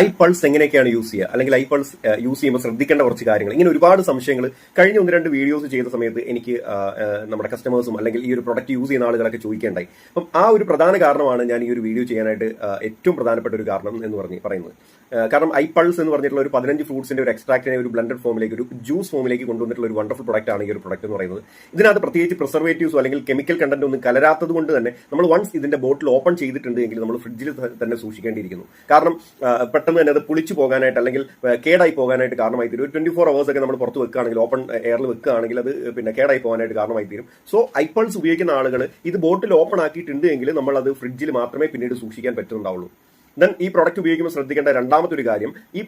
I pulse എങ്ങനെയൊക്കെയാണ് use ചെയ്യുക, അല്ലെങ്കിൽ ഐ പൾസ് യൂസ് ചെയ്യുമ്പോൾ ശ്രദ്ധിക്കേണ്ട കുറച്ച് കാര്യങ്ങൾ, ഇങ്ങനെ ഒരുപാട് സംശയങ്ങൾ കഴിഞ്ഞ 1-2 വീഡിയോസ് ചെയ്ത സമയത്ത് എനിക്ക് നമ്മുടെ കസ്റ്റമേഴ്സും അല്ലെങ്കിൽ ഈ ഒരു പ്രൊഡക്റ്റ് യൂസ് ചെയ്യുന്ന ആളുകളൊക്കെ ചോദിക്കേണ്ടായി. അപ്പം ആ ഒരു പ്രധാന കാരണമാണ് ഞാൻ ഈ ഒരു വീഡിയോ ചെയ്യാനായിട്ട് ഏറ്റവും പ്രധാനപ്പെട്ട ഒരു കാരണം എന്ന് പറയുന്നത്. കാരണം ഐ പൾസ് എന്ന് പറഞ്ഞിട്ടുള്ള ഒരു 15 ഫ്രൂട്ട്സിന്റെ ഒരു എക്സ്ട്രാക്റ്റിനെ ഒരു ബ്ലെൻഡഡ് ഫോമിലേക്ക്, ഒരു ജ്യൂസ് ഫോമിലേക്ക് കൊണ്ടുവന്നിട്ടുള്ള ഒരു വണ്ടർഫുൾ പ്രൊഡക്റ്റ് ആണ് ഈ ഒരു പ്രൊഡക്റ്റ് എന്ന് പറയുന്നത്. ഇതിനകത്ത് പ്രത്യേകിച്ച് പ്രിസർവേറ്റീവ്സോ അല്ലെങ്കിൽ കെമിക്കൽ കണ്ടന്റ് ഒന്നും കലരാത്തത് കൊണ്ട് തന്നെ നമ്മൾ വൺസ് ഇതിന്റെ ബോട്ടിൽ ഓപ്പൺ ചെയ്തിട്ടുണ്ടെങ്കിൽ നമ്മൾ ഫ്രിഡ്ജിൽ തന്നെ സൂക്ഷിക്കേണ്ടിയിരിക്കുന്നു. കാരണം പെട്ടെന്ന് തന്നെ അത് പുളിച്ചു പോകാനായിട്ട് അല്ലെങ്കിൽ കേടായി പോകാനായിട്ട് കാരണമായി തീരും. ഒരു 24 hours ഒക്കെ നമ്മൾ പുറത്ത് വെക്കുകയാണെങ്കിൽ, ഓപ്പൺ എയറിൽ വെക്കുകയാണെങ്കിൽ അത് പിന്നെ കേടായി പോകാനായിട്ട് കാരണമായി തീരും. സോ ഐ പൾസ് ഉപയോഗിക്കുന്ന ആളുകൾ ഇത് ബോട്ടിൽ ഓപ്പൺ ആക്കിയിട്ടുണ്ട് എങ്കിൽ നമ്മൾ അത് ഫ്രിഡ്ജിൽ മാത്രമേ പിന്നീട് സൂക്ഷിക്കാൻ പറ്റുന്നുണ്ടാവുള്ളൂ. ദെൻ ഈ പ്രോഡക്റ്റ് ഉപയോഗിക്കുമ്പോൾ ശ്രദ്ധിക്കേണ്ട രണ്ടാമത്തെ ഒരു കാര്യം, ഈ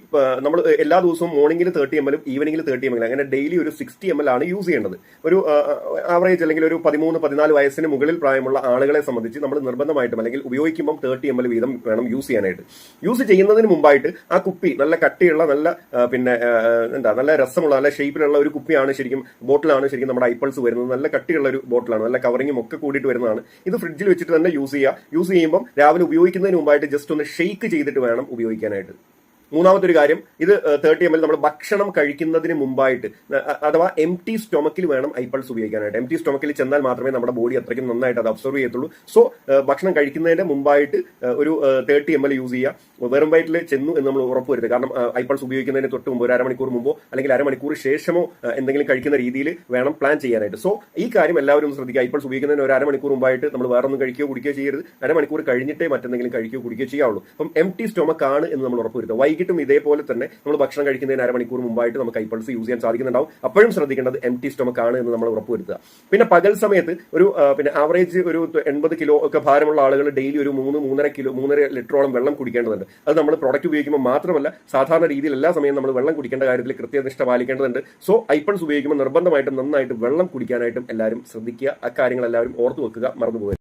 നമ്മൾ എല്ലാ ദിവസവും മോർണിംഗിൽ 30 ml ഈവനിംഗിൽ 30 ml അങ്ങനെ ഡെയിലി ഒരു 60 ml ആണ് യൂസ് ചെയ്യേണ്ടത്. ഒരു ആവറേജ് അല്ലെങ്കിൽ ഒരു 13-14 വയസ്സിന് മുകളിൽ പ്രായമുള്ള ആളുകളെ സംബന്ധിച്ച് നമ്മൾ നിർബന്ധമായിട്ടും അല്ലെങ്കിൽ ഉപയോഗിക്കുമ്പോൾ 30 ml വീതം വേണം യൂസ് ചെയ്യാനായിട്ട്. യൂസ് ചെയ്യുന്നതിന് മുമ്പായിട്ട് ആ കുപ്പി നല്ല കട്ടിയുള്ള, നല്ല നല്ല രസമുള്ള, നല്ല ഷേപ്പിലുള്ള ഒരു കുപ്പിയാണ് ശരിക്കും, ബോട്ടിലാണ് ശരിക്കും നമ്മുടെ ഐ പൾസ് വരുന്നത്. നല്ല കട്ടിയുള്ള ഒരു ബോട്ടിലാണ്, നല്ല കവറിങ്ങും ഒക്കെ കൂടിയിട്ട് വരുന്നതാണ്. ഇത് ഫ്രിഡ്ജിൽ വെച്ചിട്ട് തന്നെ യൂസ് ചെയ്യുക. യൂസ് ചെയ്യുമ്പോൾ രാവിലെ ഉപയോഗിക്കുന്നതിന് മുമ്പായിട്ട് ജസ്റ്റ് ഒന്ന് ഷെയ്ക്ക് ചെയ്തിട്ട് വേണം ഉപയോഗിക്കാനായിട്ട്. മൂന്നാമത്തെ ഒരു കാര്യം, ഇത് 30 ml നമ്മൾ ഭക്ഷണം കഴിക്കുന്നതിന് മുമ്പായിട്ട്, അഥവാ എംപ്റ്റി സ്റ്റൊമക്കിൽ വേണം ഐ പൾസ് ഉപയോഗിക്കാനായിട്ട്. എംപ്റ്റി സ്റ്റൊമക്കിൽ ചെന്നാൽ മാത്രമേ നമ്മുടെ ബോഡി അത്രയ്ക്കും നന്നായിട്ട് അത് അബ്സർവ് ചെയ്യത്തുള്ളൂ. സോ ഭക്ഷണം കഴിക്കുന്നതിന്റെ മുമ്പായിട്ട് ഒരു 30 ml യൂസ് ചെയ്യുക. വെറും വയറ്റിൽ ചെന്നു എന്ന് നമ്മൾ ഉറപ്പുവരുത്തുക. കാരണം ഐ പൾസ് ഉപയോഗിക്കുന്നതിന് തൊട്ട് മുമ്പ് ഒരു അരമണിക്കൂർ മുമ്പോ അല്ലെങ്കിൽ അരമണിക്കൂർ ശേഷമോ എന്തെങ്കിലും കഴിക്കുന്ന രീതിയിൽ വേണം പ്ലാൻ ചെയ്യാനായിട്ട്. സോ ഈ കാര്യം എല്ലാവരും ശ്രദ്ധിക്കുക. ഐ പൾസ് ഉപയോഗിക്കുന്നതിന് ഒരു അരമണിക്കൂർ മുമ്പായിട്ട് നമ്മൾ വേറെ ഒന്നും കഴിക്കുകയോ കുടിക്കുകയോ ചെയ്യരുത്. അരമണിക്കൂർ കഴിഞ്ഞിട്ടേ മറ്റെന്തെങ്കിലും കഴിക്കുകയോ കുടിക്കുകയോ ചെയ്യാവുള്ളൂ. അപ്പം എംപ്റ്റി സ്റ്റൊമക്ക് ആണ് എന്ന് നമ്മൾ ഉറപ്പുവരുത്തുക. വൈകിട്ടും ഇതേപോലെ തന്നെ നമ്മൾ ഭക്ഷണം കഴിക്കുന്നതിന് അരമണിക്കൂർ മുമ്പായിട്ട് നമുക്ക് ഐ പൾസ് യൂസ് ചെയ്യാൻ സാധിക്കുന്നുണ്ടാവും. അപ്പോഴും ശ്രദ്ധിക്കേണ്ടത് എംപ്റ്റി സ്റ്റൊമക്ക് ആണ് എന്ന് നമ്മൾ ഉറപ്പുവരുത്തുക. പിന്നെ പകൽ സമയത്ത് ഒരു ആവറേജ് ഒരു 80 കിലോ ഒക്കെ ഭാരമുള്ള ആളുകൾ ഡെയിലി ഒരു 3.5 ലിറ്ററോളം വെള്ളം കുടിക്കേണ്ടതുണ്ട്. അത് നമ്മൾ പ്രോഡക്റ്റ് ഉപയോഗിക്കുമ്പോൾ മാത്രമല്ല, സാധാരണ രീതിയിൽ എല്ലാ സമയം നമ്മൾ വെള്ളം കുടിക്കേണ്ട കാര്യത്തിൽ കൃത്യനിഷ്ഠ പാലിക്കേണ്ടതുണ്ട്. സോ ഐ പൾസ് ഉപയോഗിക്കുമ്പോൾ നിർബന്ധമായിട്ടും നന്നായിട്ട് വെള്ളം കുടിക്കാനായിട്ടും എല്ലാവരും ശ്രദ്ധിക്കുക. അക്കാര്യങ്ങൾ എല്ലാവരും ഓർത്തു വെക്കുക, മറന്നുപോകുക.